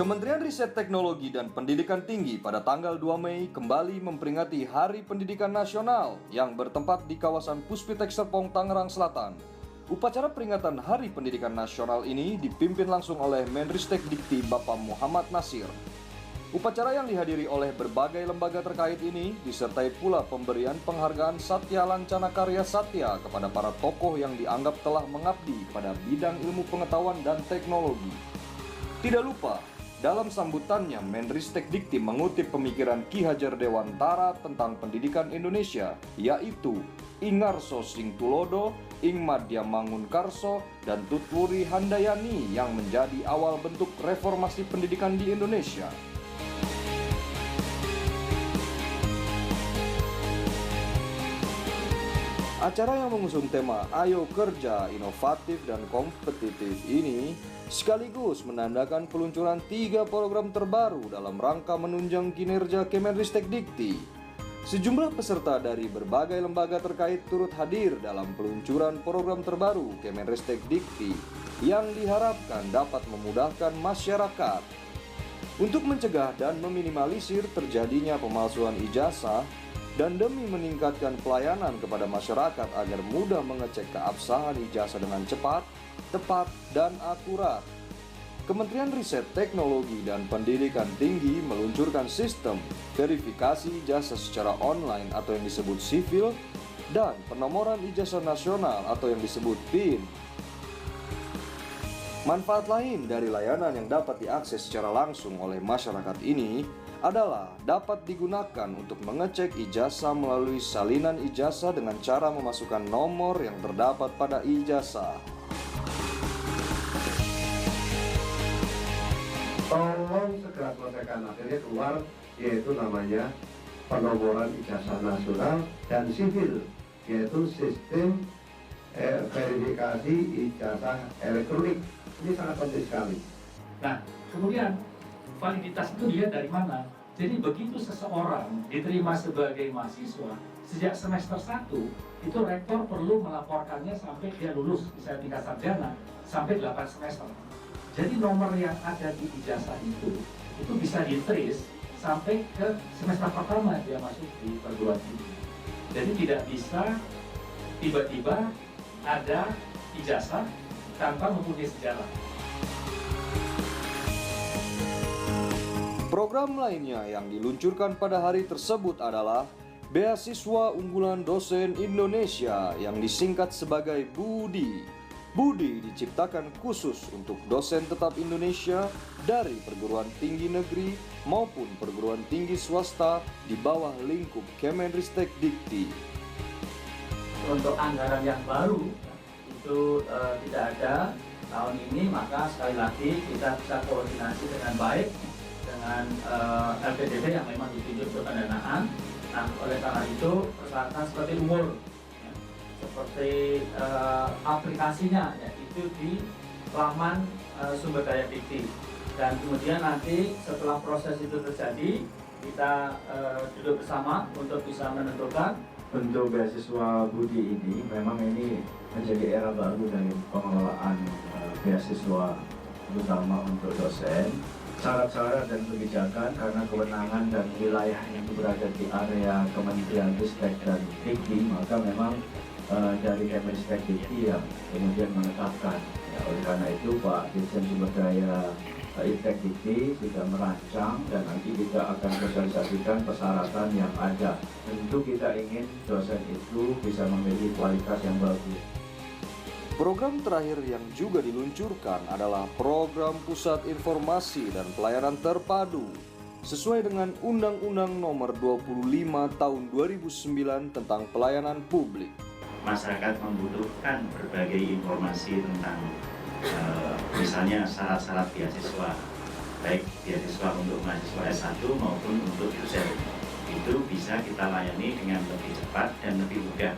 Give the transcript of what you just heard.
Kementerian Riset Teknologi dan Pendidikan Tinggi pada tanggal 2 Mei kembali memperingati Hari Pendidikan Nasional yang bertempat di kawasan Puspitek Serpong, Tangerang Selatan. Upacara peringatan Hari Pendidikan Nasional ini dipimpin langsung oleh Menristek Dikti Bapak Muhammad Nasir. Upacara yang dihadiri oleh berbagai lembaga terkait ini disertai pula pemberian penghargaan Satya Lancana Karya Satya kepada para tokoh yang dianggap telah mengabdi pada bidang ilmu pengetahuan dan teknologi. Tidak lupa, dalam sambutannya, Menristek Dikti mengutip pemikiran Ki Hajar Dewantara tentang pendidikan Indonesia, yaitu Ingarso Sing Tulodo, Ing Madya Mangun Karso, dan Tutwuri Handayani yang menjadi awal bentuk reformasi pendidikan di Indonesia. Acara yang mengusung tema Ayo Kerja Inovatif dan Kompetitif ini sekaligus menandakan peluncuran 3 program terbaru dalam rangka menunjang kinerja Kemenristek Dikti. Sejumlah peserta dari berbagai lembaga terkait turut hadir dalam peluncuran program terbaru Kemenristek Dikti yang diharapkan dapat memudahkan masyarakat untuk mencegah dan meminimalisir terjadinya pemalsuan ijazah dan demi meningkatkan pelayanan kepada masyarakat agar mudah mengecek keabsahan ijazah dengan cepat, tepat, dan akurat. Kementerian Riset Teknologi dan Pendidikan Tinggi meluncurkan sistem verifikasi ijazah secara online atau yang disebut sivil dan penomoran ijazah nasional atau yang disebut PIN. Manfaat lain dari layanan yang dapat diakses secara langsung oleh masyarakat ini adalah dapat digunakan untuk mengecek ijazah melalui salinan ijazah dengan cara memasukkan nomor yang terdapat pada ijazah. Tolong segera selesaikan, akhirnya keluar yaitu namanya penomoran ijazah nasional dan sivil, yaitu sistem verifikasi ijazah elektronik. Ini sangat penting sekali. Nah, kemudian validitas itu dilihat dari mana? Jadi begitu seseorang diterima sebagai mahasiswa sejak semester 1, itu rektor perlu melaporkannya sampai dia lulus, misalnya tingkat sarjana, sampai 8 semester. Jadi nomor yang ada di ijazah itu bisa di-trace sampai ke semester pertama dia masuk di perguruan tinggi. Jadi tidak bisa tiba-tiba ada ijazah tanpa mempunyai sejarah. Program lainnya yang diluncurkan pada hari tersebut adalah Beasiswa Unggulan Dosen Indonesia yang disingkat sebagai BUDI. BUDI diciptakan khusus untuk dosen tetap Indonesia dari perguruan tinggi negeri maupun perguruan tinggi swasta di bawah lingkup Kemenristek Dikti. Untuk anggaran yang baru itu tidak ada tahun ini, maka sekali lagi kita bisa koordinasi dengan baik dengan LPDP yang memang ditunjuk untuk pendanaan. Nah, oleh karena itu persyaratan seperti umur, ya, seperti aplikasinya, yaitu di laman sumber daya Dikti. Dan kemudian nanti setelah proses itu terjadi, kita duduk bersama untuk bisa menentukan. Untuk beasiswa BUDI ini memang ini menjadi era baru dari pengelolaan beasiswa terutama untuk dosen. Syarat-syarat dan kebijakan karena kewenangan dan wilayah yang berada di area Kementerian Ristek dan Dikti, maka memang dari Kemenristek Dikti yang kemudian menetapkan. Ya, oleh karena itu Pak Dirjen Sumber Daya Ristek Dikti sudah merancang dan nanti kita akan sosialisasikan persyaratan yang ada. Tentu kita ingin dosen itu bisa memiliki kualitas yang bagus. Program terakhir yang juga diluncurkan adalah program Pusat Informasi dan Pelayanan Terpadu sesuai dengan Undang-Undang Nomor 25 Tahun 2009 tentang Pelayanan Publik. Masyarakat membutuhkan berbagai informasi tentang misalnya syarat-syarat beasiswa, baik beasiswa untuk mahasiswa S1 maupun untuk dosen. Itu bisa kita layani dengan lebih cepat dan lebih mudah.